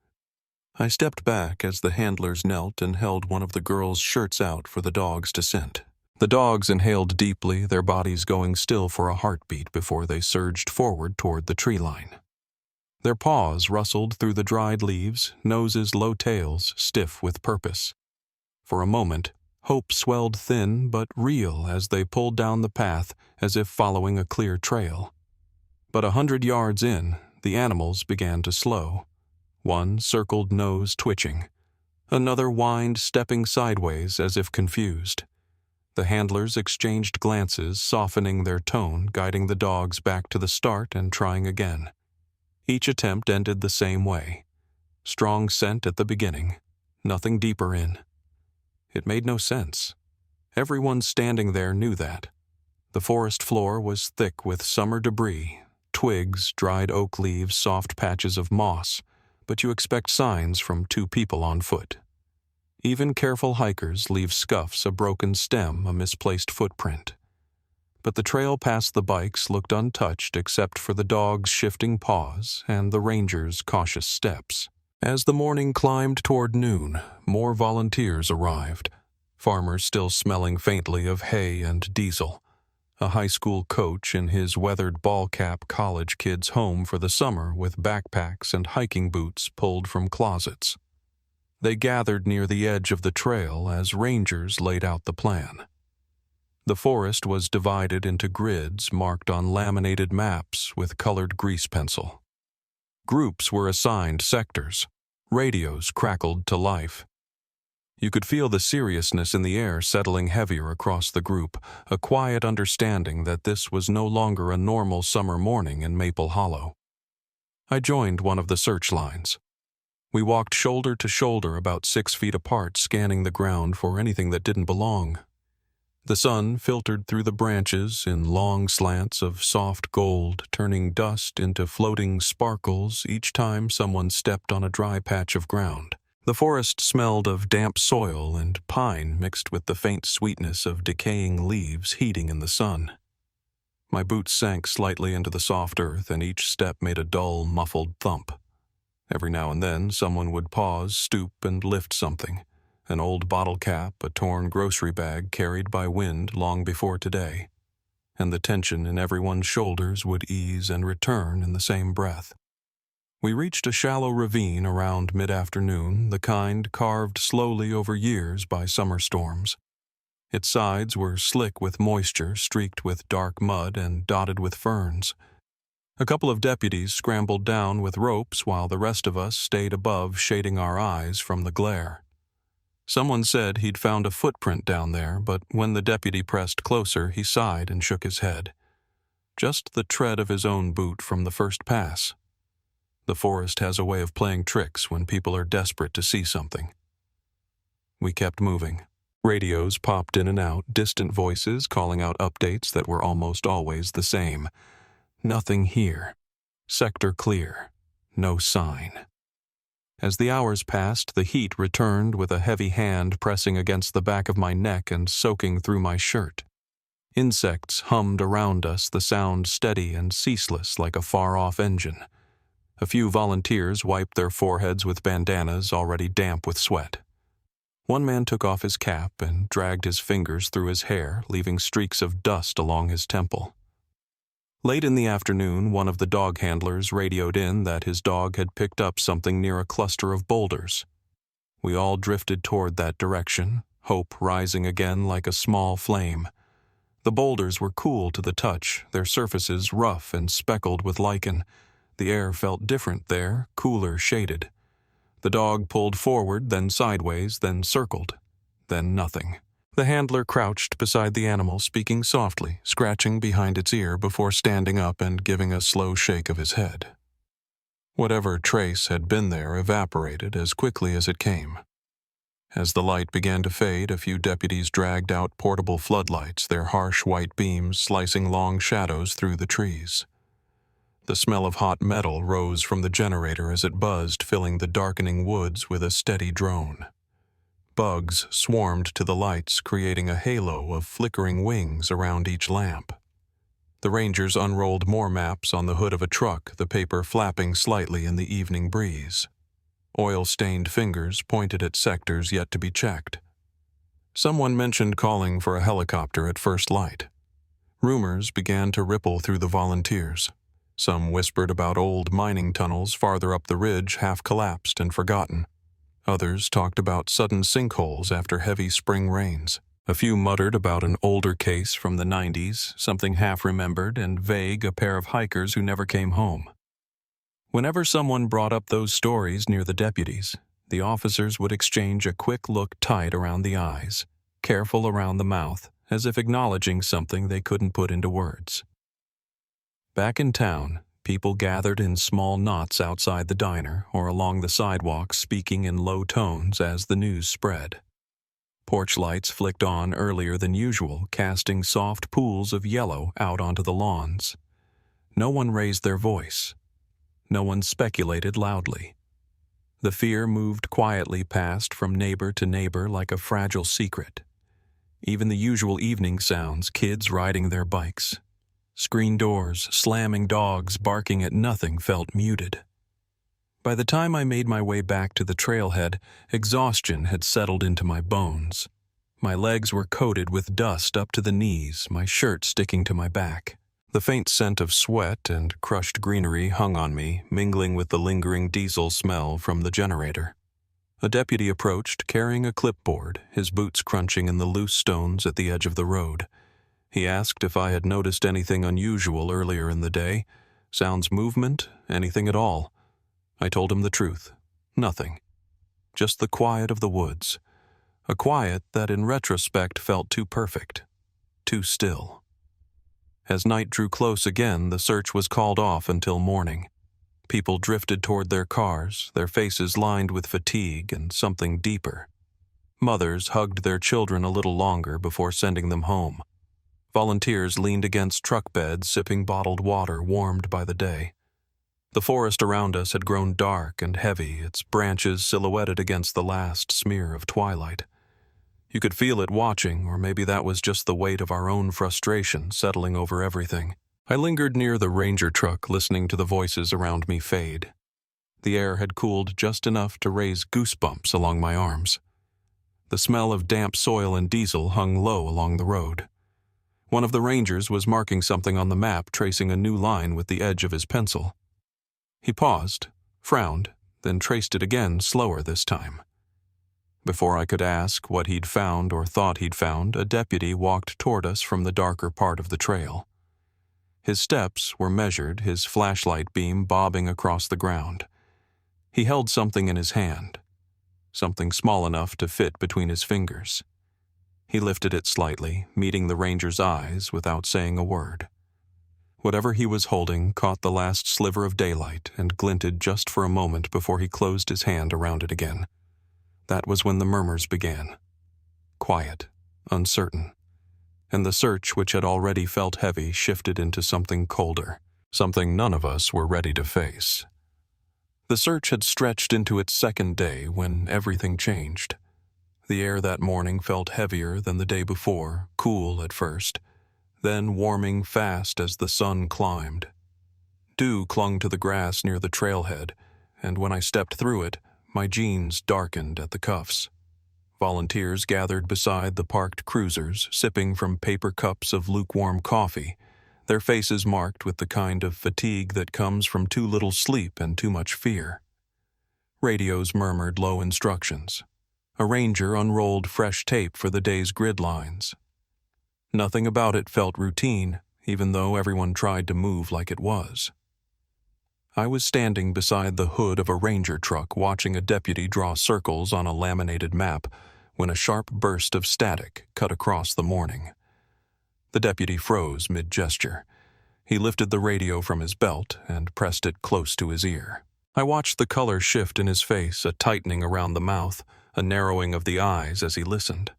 S1: I stepped back as the handlers knelt and held one of the girls' shirts out for the dogs to scent. The dogs inhaled deeply, their bodies going still for a heartbeat before they surged forward toward the tree line. Their paws rustled through the dried leaves, noses low, tails stiff with purpose. For a moment, hope swelled thin but real as they pulled down the path as if following a clear trail. But 100 yards in, the animals began to slow. One circled nose twitching. Another whined, stepping sideways as if confused. The handlers exchanged glances, softening their tone, guiding the dogs back to the start and trying again. Each attempt ended the same way. Strong scent at the beginning, nothing deeper in. It made no sense. Everyone standing there knew that. The forest floor was thick with summer debris, twigs, dried oak leaves, soft patches of moss, but you expect signs from 2 people on foot. Even careful hikers leave scuffs, a broken stem, a misplaced footprint. But the trail past the bikes looked untouched except for the dogs' shifting paws and the rangers' cautious steps. As the morning climbed toward noon, more volunteers arrived, farmers still smelling faintly of hay and diesel, a high school coach in his weathered ball cap, college kids home for the summer with backpacks and hiking boots pulled from closets. They gathered near the edge of the trail as rangers laid out the plan. The forest was divided into grids marked on laminated maps with colored grease pencil. Groups were assigned sectors. Radios crackled to life. You could feel the seriousness in the air settling heavier across the group, a quiet understanding that this was no longer a normal summer morning in Maple Hollow. I joined one of the search lines. We walked shoulder to shoulder about 6 feet apart, scanning the ground for anything that didn't belong. The sun filtered through the branches in long slants of soft gold, turning dust into floating sparkles each time someone stepped on a dry patch of ground. The forest smelled of damp soil and pine mixed with the faint sweetness of decaying leaves heating in the sun. My boots sank slightly into the soft earth, and each step made a dull, muffled thump. Every now and then, someone would pause, stoop, and lift something. An old bottle cap, a torn grocery bag carried by wind long before today. And the tension in everyone's shoulders would ease and return in the same breath. We reached a shallow ravine around mid-afternoon, the kind carved slowly over years by summer storms. Its sides were slick with moisture, streaked with dark mud, and dotted with ferns. A couple of deputies scrambled down with ropes while the rest of us stayed above, shading our eyes from the glare. Someone said he'd found a footprint down there, but when the deputy pressed closer, he sighed and shook his head. Just the tread of his own boot from the first pass. The forest has a way of playing tricks when people are desperate to see something. We kept moving. Radios popped in and out, distant voices calling out updates that were almost always the same. Nothing here. Sector clear. No sign. As the hours passed, the heat returned with a heavy hand pressing against the back of my neck and soaking through my shirt. Insects hummed around us, the sound steady and ceaseless like a far-off engine. A few volunteers wiped their foreheads with bandanas already damp with sweat. One man took off his cap and dragged his fingers through his hair, leaving streaks of dust along his temple. Late in the afternoon, one of the dog handlers radioed in that his dog had picked up something near a cluster of boulders. We all drifted toward that direction, hope rising again like a small flame. The boulders were cool to the touch, their surfaces rough and speckled with lichen. The air felt different there, cooler shaded. The dog pulled forward, then sideways, then circled, then nothing. The handler crouched beside the animal, speaking softly, scratching behind its ear before standing up and giving a slow shake of his head. Whatever trace had been there evaporated as quickly as it came. As the light began to fade, a few deputies dragged out portable floodlights, their harsh white beams slicing long shadows through the trees. The smell of hot metal rose from the generator as it buzzed, filling the darkening woods with a steady drone. Bugs swarmed to the lights, creating a halo of flickering wings around each lamp. The rangers unrolled more maps on the hood of a truck, the paper flapping slightly in the evening breeze. Oil-stained fingers pointed at sectors yet to be checked. Someone mentioned calling for a helicopter at first light. Rumors began to ripple through the volunteers. Some whispered about old mining tunnels farther up the ridge half collapsed and forgotten. Others talked about sudden sinkholes after heavy spring rains. A few muttered about an older case from the 90s, something half-remembered and vague, a pair of hikers who never came home. Whenever someone brought up those stories near the deputies, the officers would exchange a quick look tight around the eyes, careful around the mouth, as if acknowledging something they couldn't put into words. Back in town, people gathered in small knots outside the diner or along the sidewalks, speaking in low tones as the news spread. Porch lights flicked on earlier than usual, casting soft pools of yellow out onto the lawns. No one raised their voice. No one speculated loudly. The fear moved quietly past from neighbor to neighbor like a fragile secret. Even the usual evening sounds, kids riding their bikes, screen doors, slamming dogs, barking at nothing, felt muted. By the time I made my way back to the trailhead, exhaustion had settled into my bones. My legs were coated with dust up to the knees, my shirt sticking to my back. The faint scent of sweat and crushed greenery hung on me, mingling with the lingering diesel smell from the generator. A deputy approached, carrying a clipboard, his boots crunching in the loose stones at the edge of the road. He asked if I had noticed anything unusual earlier in the day. Sounds, movement, anything at all. I told him the truth. Nothing. Just the quiet of the woods. A quiet that in retrospect felt too perfect. Too still. As night drew close again, the search was called off until morning. People drifted toward their cars, their faces lined with fatigue and something deeper. Mothers hugged their children a little longer before sending them home. Volunteers leaned against truck beds sipping bottled water warmed by the day. The forest around us had grown dark and heavy, its branches silhouetted against the last smear of twilight. You could feel it watching, or maybe that was just the weight of our own frustration settling over everything. I lingered near the ranger truck, listening to the voices around me fade. The air had cooled just enough to raise goosebumps along my arms. The smell of damp soil and diesel hung low along the road. One of the rangers was marking something on the map, tracing a new line with the edge of his pencil. He paused, frowned, then traced it again, slower this time. Before I could ask what he'd found or thought he'd found, a deputy walked toward us from the darker part of the trail. His steps were measured, his flashlight beam bobbing across the ground. He held something in his hand, something small enough to fit between his fingers. He lifted it slightly, meeting the ranger's eyes without saying a word. Whatever he was holding caught the last sliver of daylight and glinted just for a moment before he closed his hand around it again. That was when the murmurs began. Quiet, uncertain. And the search, which had already felt heavy, shifted into something colder, something none of us were ready to face. The search had stretched into its second day when everything changed. The air that morning felt heavier than the day before, cool at first, then warming fast as the sun climbed. Dew clung to the grass near the trailhead, and when I stepped through it, my jeans darkened at the cuffs. Volunteers gathered beside the parked cruisers, sipping from paper cups of lukewarm coffee, their faces marked with the kind of fatigue that comes from too little sleep and too much fear. Radios murmured low instructions. A ranger unrolled fresh tape for the day's grid lines. Nothing about it felt routine, even though everyone tried to move like it was. I was standing beside the hood of a ranger truck watching a deputy draw circles on a laminated map when a sharp burst of static cut across the morning. The deputy froze mid-gesture. He lifted the radio from his belt and pressed it close to his ear. I watched the color shift in his face, a tightening around the mouth, a narrowing of the eyes as he listened.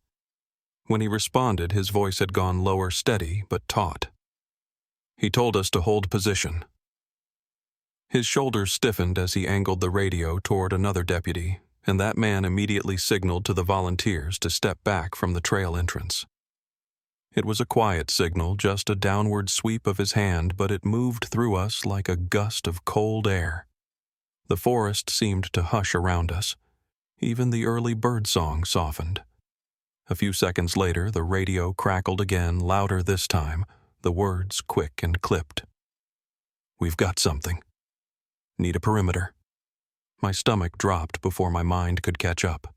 S1: When he responded, his voice had gone lower, steady, but taut. He told us to hold position. His shoulders stiffened as he angled the radio toward another deputy, and that man immediately signaled to the volunteers to step back from the trail entrance. It was a quiet signal, just a downward sweep of his hand, but it moved through us like a gust of cold air. The forest seemed to hush around us. Even the early birdsong softened. A few seconds later, the radio crackled again, louder this time, the words quick and clipped. "We've got something. Need a perimeter." My stomach dropped before my mind could catch up.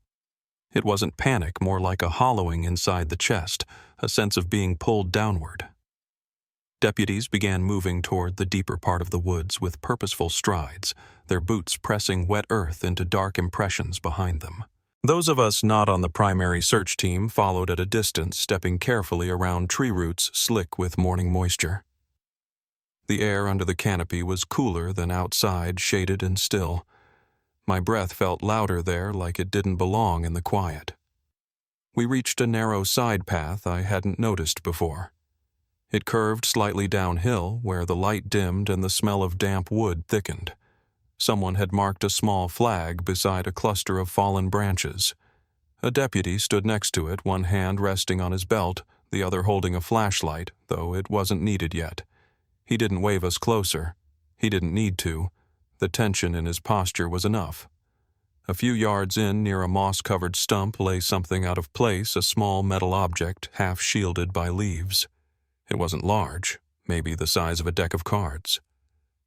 S1: It wasn't panic, more like a hollowing inside the chest, a sense of being pulled downward. Deputies began moving toward the deeper part of the woods with purposeful strides, their boots pressing wet earth into dark impressions behind them. Those of us not on the primary search team followed at a distance, stepping carefully around tree roots slick with morning moisture. The air under the canopy was cooler than outside, shaded and still. My breath felt louder there, like it didn't belong in the quiet. We reached a narrow side path I hadn't noticed before. It curved slightly downhill, where the light dimmed and the smell of damp wood thickened. Someone had marked a small flag beside a cluster of fallen branches. A deputy stood next to it, one hand resting on his belt, the other holding a flashlight, though it wasn't needed yet. He didn't wave us closer. He didn't need to. The tension in his posture was enough. A few yards in, near a moss-covered stump, lay something out of place, a small metal object, half shielded by leaves. It wasn't large, maybe the size of a deck of cards.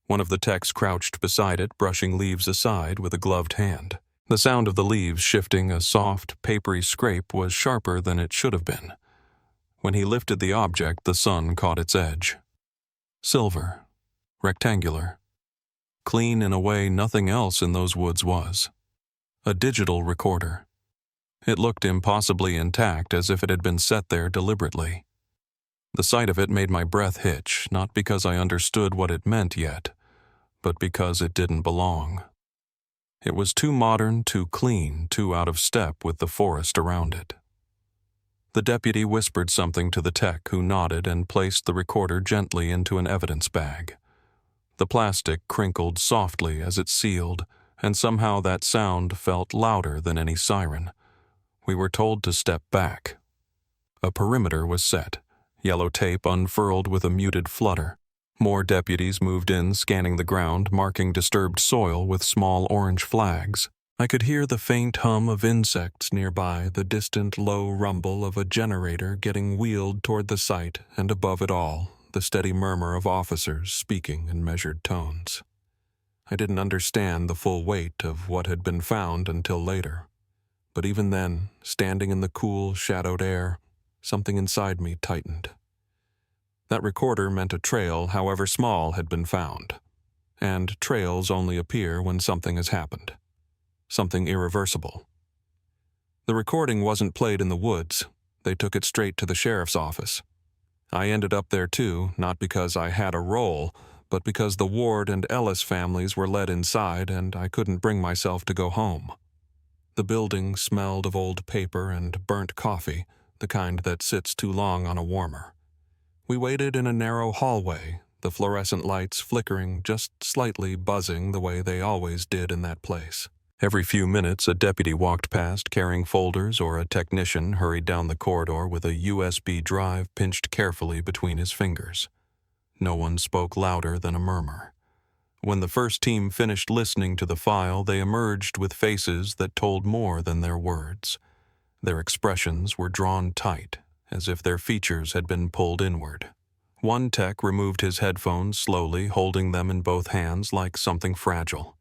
S1: One of the techs crouched beside it, brushing leaves aside with a gloved hand. The sound of the leaves shifting, a soft, papery scrape, was sharper than it should have been. When he lifted the object, the sun caught its edge. Silver. Rectangular. Clean in a way nothing else in those woods was. A digital recorder. It looked impossibly intact, as if it had been set there deliberately. The sight of it made my breath hitch, not because I understood what it meant yet, but because it didn't belong. It was too modern, too clean, too out of step with the forest around it. The deputy whispered something to the tech, who nodded and placed the recorder gently into an evidence bag. The plastic crinkled softly as it sealed, and somehow that sound felt louder than any siren. We were told to step back. A perimeter was set, yellow tape unfurled with a muted flutter. More deputies moved in, scanning the ground, marking disturbed soil with small orange flags. I could hear the faint hum of insects nearby, the distant low rumble of a generator getting wheeled toward the site, and above it all, the steady murmur of officers speaking in measured tones. I didn't understand the full weight of what had been found until later. But even then, standing in the cool, shadowed air, something inside me tightened. That recorder meant a trail, however small, had been found. And trails only appear when something has happened. Something irreversible. The recording wasn't played in the woods. They took it straight to the sheriff's office. I ended up there too, not because I had a role, but because the Ward and Ellis families were led inside and I couldn't bring myself to go home. The building smelled of old paper and burnt coffee, the kind that sits too long on a warmer. We waited in a narrow hallway, the fluorescent lights flickering, just slightly buzzing the way they always did in that place. Every few minutes, a deputy walked past carrying folders, or a technician hurried down the corridor with a USB drive pinched carefully between his fingers. No one spoke louder than a murmur. When the first team finished listening to the file, they emerged with faces that told more than their words. Their expressions were drawn tight, as if their features had been pulled inward. One tech removed his headphones slowly, holding them in both hands like something fragile.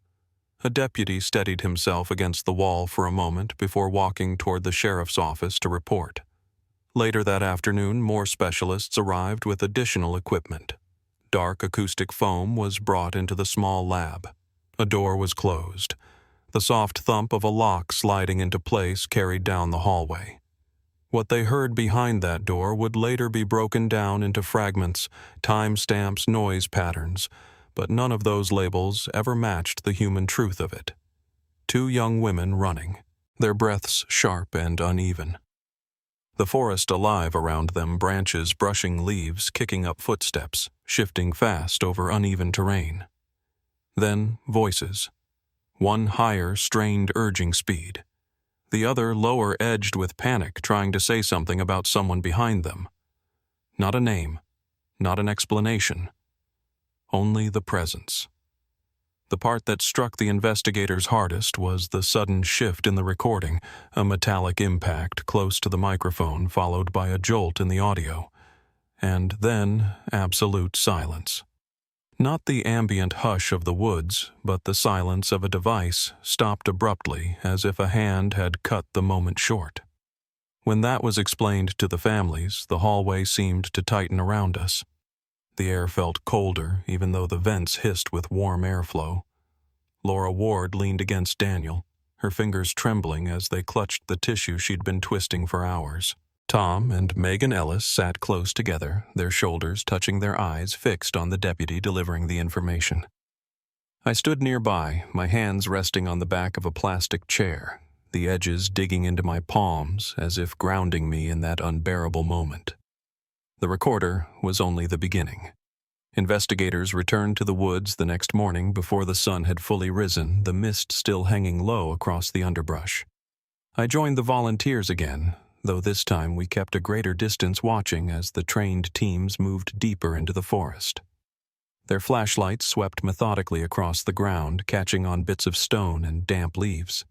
S1: A deputy steadied himself against the wall for a moment before walking toward the sheriff's office to report. Later that afternoon, more specialists arrived with additional equipment. Dark acoustic foam was brought into the small lab. A door was closed. The soft thump of a lock sliding into place carried down the hallway. What they heard behind that door would later be broken down into fragments, timestamps, noise patterns, but none of those labels ever matched the human truth of it. 2 young women running, their breaths sharp and uneven. The forest alive around them, branches brushing leaves, kicking up footsteps, shifting fast over uneven terrain. Then voices. One higher, strained, urging speed. The other lower, edged with panic, trying to say something about someone behind them. Not a name, not an explanation. Only the presence. The part that struck the investigators hardest was the sudden shift in the recording, a metallic impact close to the microphone followed by a jolt in the audio, and then absolute silence. Not the ambient hush of the woods, but the silence of a device stopped abruptly as if a hand had cut the moment short. When that was explained to the families, the hallway seemed to tighten around us. The air felt colder, even though the vents hissed with warm airflow. Laura Ward leaned against Daniel, her fingers trembling as they clutched the tissue she'd been twisting for hours. Tom and Megan Ellis sat close together, their shoulders touching, their eyes fixed on the deputy delivering the information. I stood nearby, my hands resting on the back of a plastic chair, the edges digging into my palms as if grounding me in that unbearable moment. The recorder was only the beginning. Investigators returned to the woods the next morning before the sun had fully risen, the mist still hanging low across the underbrush. I joined the volunteers again, though this time we kept a greater distance watching as the trained teams moved deeper into the forest. Their flashlights swept methodically across the ground, catching on bits of stone and damp leaves.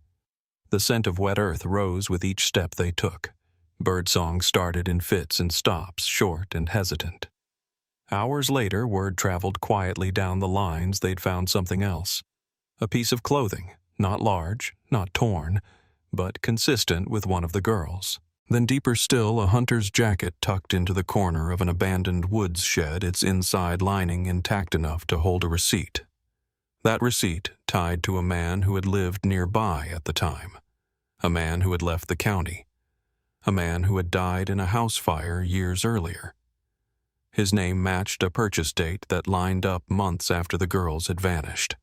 S1: The scent of wet earth rose with each step they took. Birdsong started in fits and stops, short and hesitant. Hours later, word traveled quietly down the lines they'd found something else. A piece of clothing, not large, not torn, but consistent with one of the girls. Then deeper still, a hunter's jacket tucked into the corner of an abandoned woods shed, its inside lining intact enough to hold a receipt. That receipt tied to a man who had lived nearby at the time. A man who had left the county. A man who had died in a house fire years earlier. His name matched a purchase date that lined up months after the girls had vanished.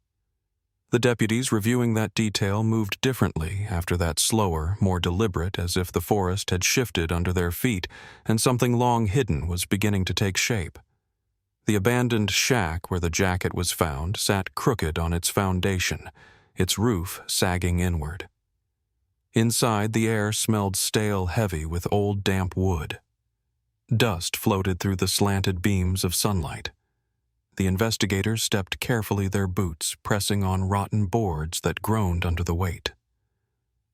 S1: The deputies reviewing that detail moved differently after that slower, more deliberate, as if the forest had shifted under their feet and something long hidden was beginning to take shape. The abandoned shack where the jacket was found sat crooked on its foundation, its roof sagging inward. Inside, the air smelled stale heavy with old damp wood. Dust floated through the slanted beams of sunlight. The investigators stepped carefully, their boots pressing on rotten boards that groaned under the weight.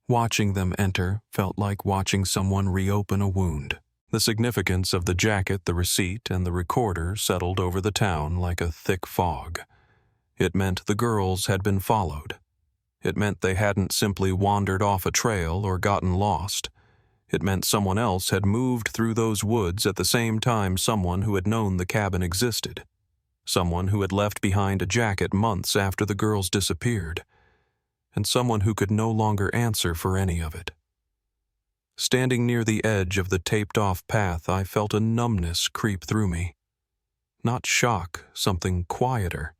S1: Watching them enter felt like watching someone reopen a wound. The significance of the jacket, the receipt, and the recorder settled over the town like a thick fog. It meant the girls had been followed. It meant they hadn't simply wandered off a trail or gotten lost. It meant someone else had moved through those woods at the same time someone who had known the cabin existed. Someone who had left behind a jacket months after the girls disappeared. And someone who could no longer answer for any of it. Standing near the edge of the taped-off path, I felt a numbness creep through me. Not shock, something quieter,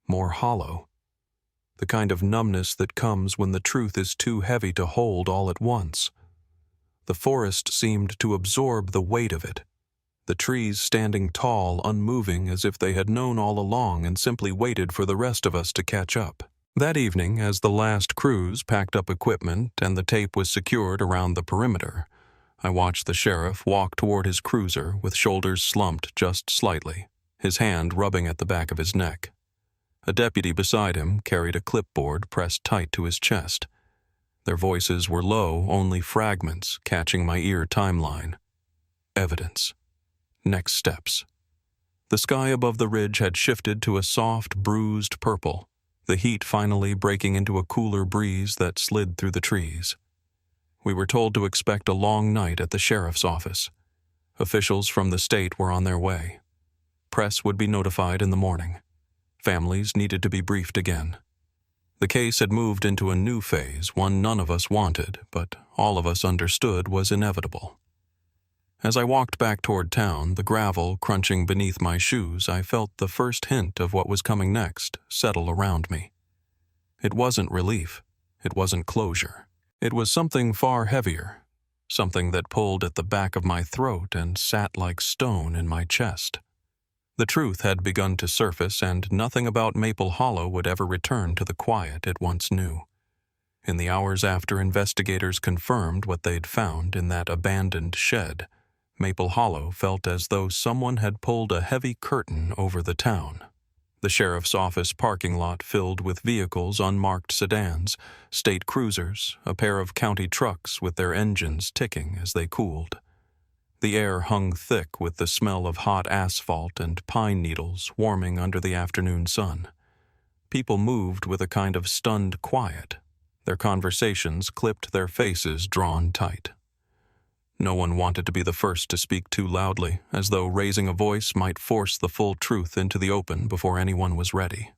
S1: more hollow. The kind of numbness that comes when the truth is too heavy to hold all at once. The forest seemed to absorb the weight of it, the trees standing tall, unmoving, as if they had known all along and simply waited for the rest of us to catch up. That evening, as the last crews packed up equipment and the tape was secured around the perimeter, I watched the sheriff walk toward his cruiser with shoulders slumped just slightly, his hand rubbing at the back of his neck. A deputy beside him carried a clipboard pressed tight to his chest. Their voices were low, only fragments catching my ear timeline. Evidence. Next steps. The sky above the ridge had shifted to a soft, bruised purple, the heat finally breaking into a cooler breeze that slid through the trees. We were told to expect a long night at the sheriff's office. Officials from the state were on their way. Press would be notified in the morning. Families needed to be briefed again. The case had moved into a new phase, one none of us wanted, but all of us understood was inevitable. As I walked back toward town, the gravel crunching beneath my shoes, I felt the first hint of what was coming next settle around me. It wasn't relief. It wasn't closure. It was something far heavier, something that pulled at the back of my throat and sat like stone in my chest. The truth had begun to surface, and nothing about Maple Hollow would ever return to the quiet it once knew. In the hours after investigators confirmed what they'd found in that abandoned shed, Maple Hollow felt as though someone had pulled a heavy curtain over the town. The sheriff's office parking lot filled with vehicles, unmarked sedans, state cruisers, a pair of county trucks with their engines ticking as they cooled. The air hung thick with the smell of hot asphalt and pine needles warming under the afternoon sun. People moved with a kind of stunned quiet. Their conversations clipped their faces drawn tight. No one wanted to be the first to speak too loudly, as though raising a voice might force the full truth into the open before anyone was ready.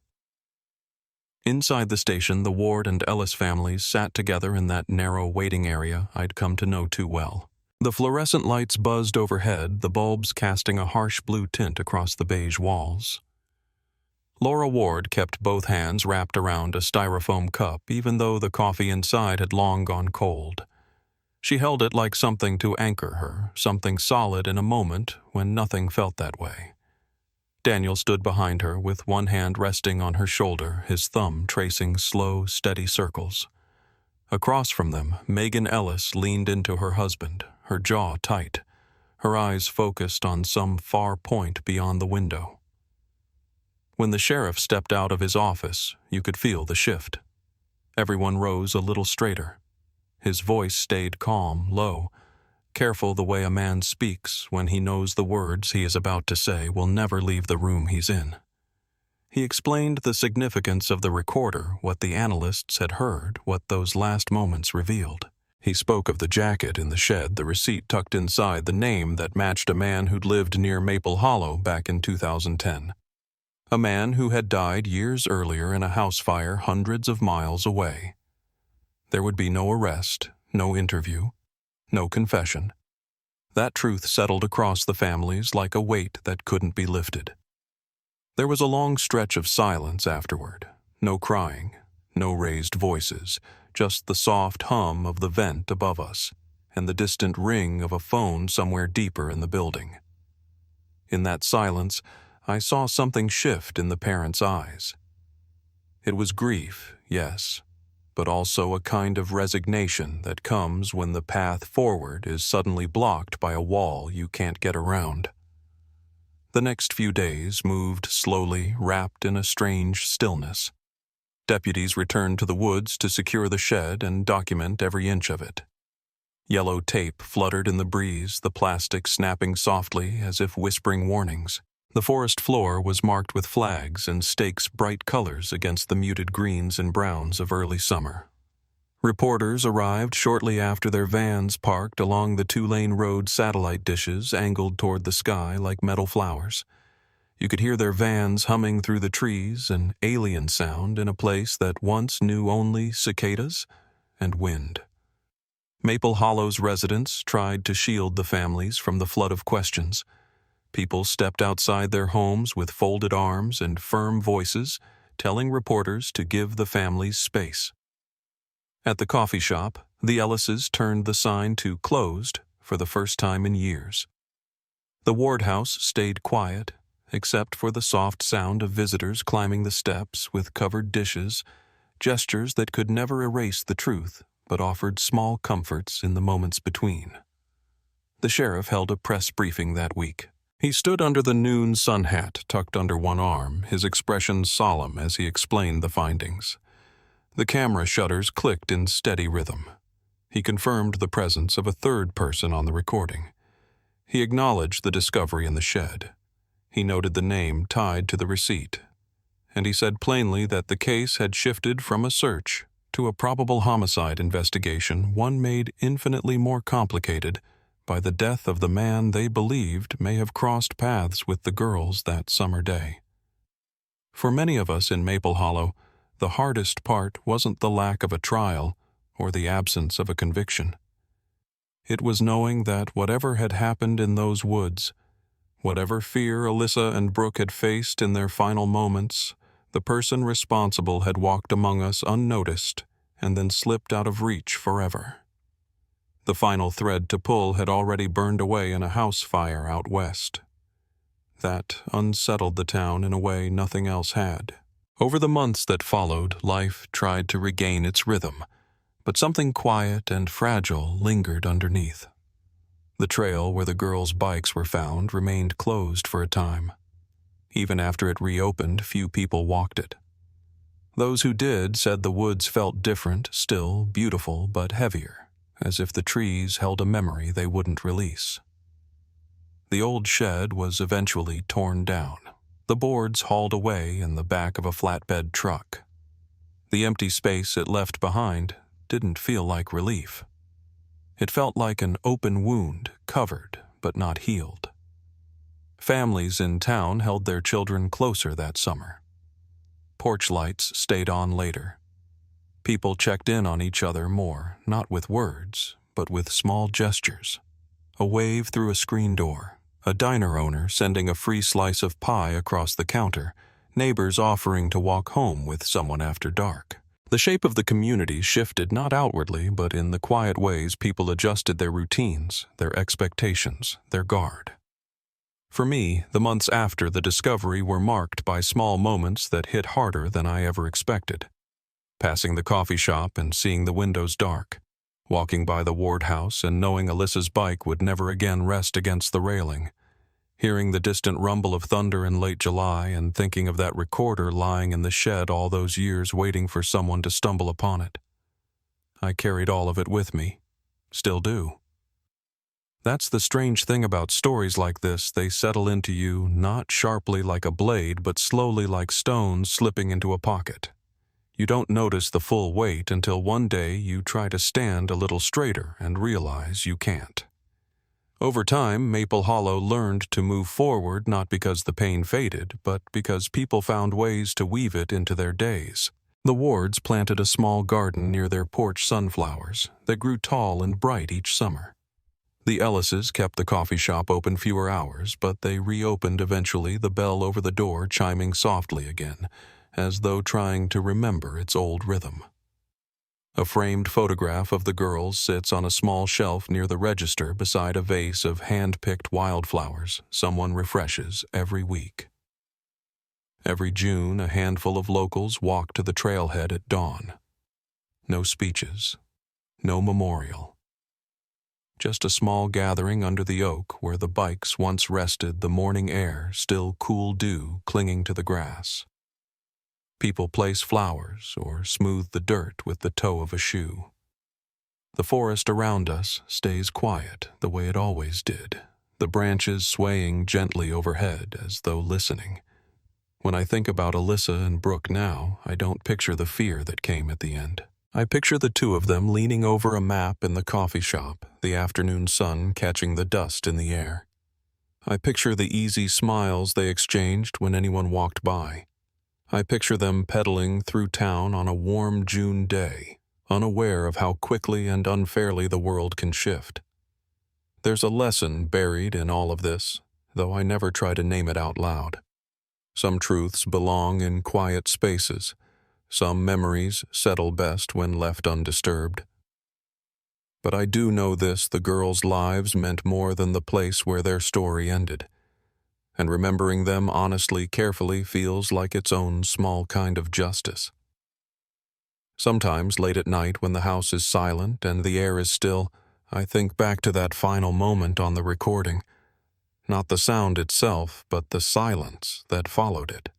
S1: Inside the station, the Ward and Ellis families sat together in that narrow waiting area I'd come to know too well. The fluorescent lights buzzed overhead, the bulbs casting a harsh blue tint across the beige walls. Laura Ward kept both hands wrapped around a styrofoam cup, even though the coffee inside had long gone cold. She held it like something to anchor her, something solid in a moment when nothing felt that way. Daniel stood behind her with one hand resting on her shoulder, his thumb tracing slow, steady circles. Across from them, Megan Ellis leaned into her husband, her jaw tight, her eyes focused on some far point beyond the window. When the sheriff stepped out of his office, you could feel the shift. Everyone rose a little straighter. His voice stayed calm, low, careful the way a man speaks when he knows the words he is about to say will never leave the room he's in. He explained the significance of the recorder, what the analysts had heard, what those last moments revealed. He spoke of the jacket in the shed, the receipt tucked inside, the name that matched a man who'd lived near Maple Hollow back in 2010. A man who had died years earlier in a house fire hundreds of miles away. There would be no arrest, no interview, no confession. That truth settled across the families like a weight that couldn't be lifted. There was a long stretch of silence afterward. No crying, no raised voices, just the soft hum of the vent above us, and the distant ring of a phone somewhere deeper in the building. In that silence, I saw something shift in the parents' eyes. It was grief, yes, but also a kind of resignation that comes when the path forward is suddenly blocked by a wall you can't get around. The next few days moved slowly, wrapped in a strange stillness. Deputies returned to the woods to secure the shed and document every inch of it. Yellow tape fluttered in the breeze, the plastic snapping softly as if whispering warnings. The forest floor was marked with flags and stakes bright colors against the muted greens and browns of early summer. Reporters arrived shortly after their vans parked along the two-lane road, satellite dishes angled toward the sky like metal flowers. You could hear their vans humming through the trees, an alien sound in a place that once knew only cicadas and wind. Maple Hollow's residents tried to shield the families from the flood of questions. People stepped outside their homes with folded arms and firm voices, telling reporters to give the families space. At the coffee shop, the Ellises turned the sign to "Closed" for the first time in years. The ward house stayed quiet, except for the soft sound of visitors climbing the steps with covered dishes, gestures that could never erase the truth but offered small comforts in the moments between. The sheriff held a press briefing that week. He stood under the noon sun hat tucked under one arm, his expression solemn as he explained the findings. The camera shutters clicked in steady rhythm. He confirmed the presence of a third person on the recording. He acknowledged the discovery in the shed. He noted the name tied to the receipt. And he said plainly that the case had shifted from a search to a probable homicide investigation, one made infinitely more complicated by the death of the man they believed may have crossed paths with the girls that summer day. For many of us in Maple Hollow, the hardest part wasn't the lack of a trial or the absence of a conviction. It was knowing that whatever had happened in those woods, whatever fear Alyssa and Brooke had faced in their final moments, the person responsible had walked among us unnoticed and then slipped out of reach forever. The final thread to pull had already burned away in a house fire out west. That unsettled the town in a way nothing else had. Over the months that followed, life tried to regain its rhythm, but something quiet and fragile lingered underneath. The trail where the girls' bikes were found remained closed for a time. Even after it reopened, few people walked it. Those who did said the woods felt different, still beautiful but heavier, as if the trees held a memory they wouldn't release. The old shed was eventually torn down, the boards hauled away in the back of a flatbed truck. The empty space it left behind didn't feel like relief. It felt like an open wound, covered but not healed. Families in town held their children closer that summer. Porch lights stayed on later. People checked in on each other more, not with words, but with small gestures. A wave through a screen door, a diner owner sending a free slice of pie across the counter, neighbors offering to walk home with someone after dark. The shape of the community shifted not outwardly, but in the quiet ways people adjusted their routines, their expectations, their guard. For me, the months after the discovery were marked by small moments that hit harder than I ever expected. Passing the coffee shop and seeing the windows dark, walking by the ward house and knowing Alyssa's bike would never again rest against the railing, hearing the distant rumble of thunder in late July and thinking of that recorder lying in the shed all those years waiting for someone to stumble upon it. I carried all of it with me, still do. That's the strange thing about stories like this, they settle into you not sharply like a blade but slowly like stones slipping into a pocket. You don't notice the full weight until one day you try to stand a little straighter and realize you can't. Over time, Maple Hollow learned to move forward not because the pain faded, but because people found ways to weave it into their days. The Wards planted a small garden near their porch sunflowers that grew tall and bright each summer. The Ellises kept the coffee shop open fewer hours, but they reopened eventually, the bell over the door chiming softly again, as though trying to remember its old rhythm. A framed photograph of the girls sits on a small shelf near the register beside a vase of hand-picked wildflowers someone refreshes every week. Every June, a handful of locals walk to the trailhead at dawn. No speeches, no memorial. Just a small gathering under the oak where the bikes once rested, the morning air still cool dew clinging to the grass. People place flowers or smooth the dirt with the toe of a shoe. The forest around us stays quiet the way it always did, the branches swaying gently overhead as though listening. When I think about Alyssa and Brooke now, I don't picture the fear that came at the end. I picture the two of them leaning over a map in the coffee shop, the afternoon sun catching the dust in the air. I picture the easy smiles they exchanged when anyone walked by. I picture them pedaling through town on a warm June day, unaware of how quickly and unfairly the world can shift. There's a lesson buried in all of this, though I never try to name it out loud. Some truths belong in quiet spaces. Some memories settle best when left undisturbed. But I do know this: the girls' lives meant more than the place where their story ended. And remembering them honestly, carefully, feels like its own small kind of justice. Sometimes, late at night when the house is silent and the air is still, I think back to that final moment on the recording. Not the sound itself, but the silence that followed it.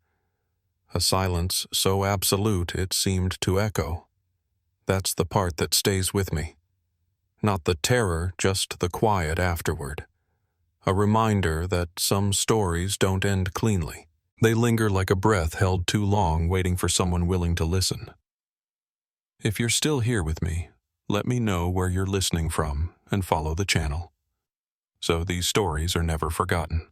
S1: A silence so absolute it seemed to echo. That's the part that stays with me. Not the terror, just the quiet afterward. A reminder that some stories don't end cleanly. They linger like a breath held too long, waiting for someone willing to listen. If you're still here with me, let me know where you're listening from and follow the channel, so these stories are never forgotten.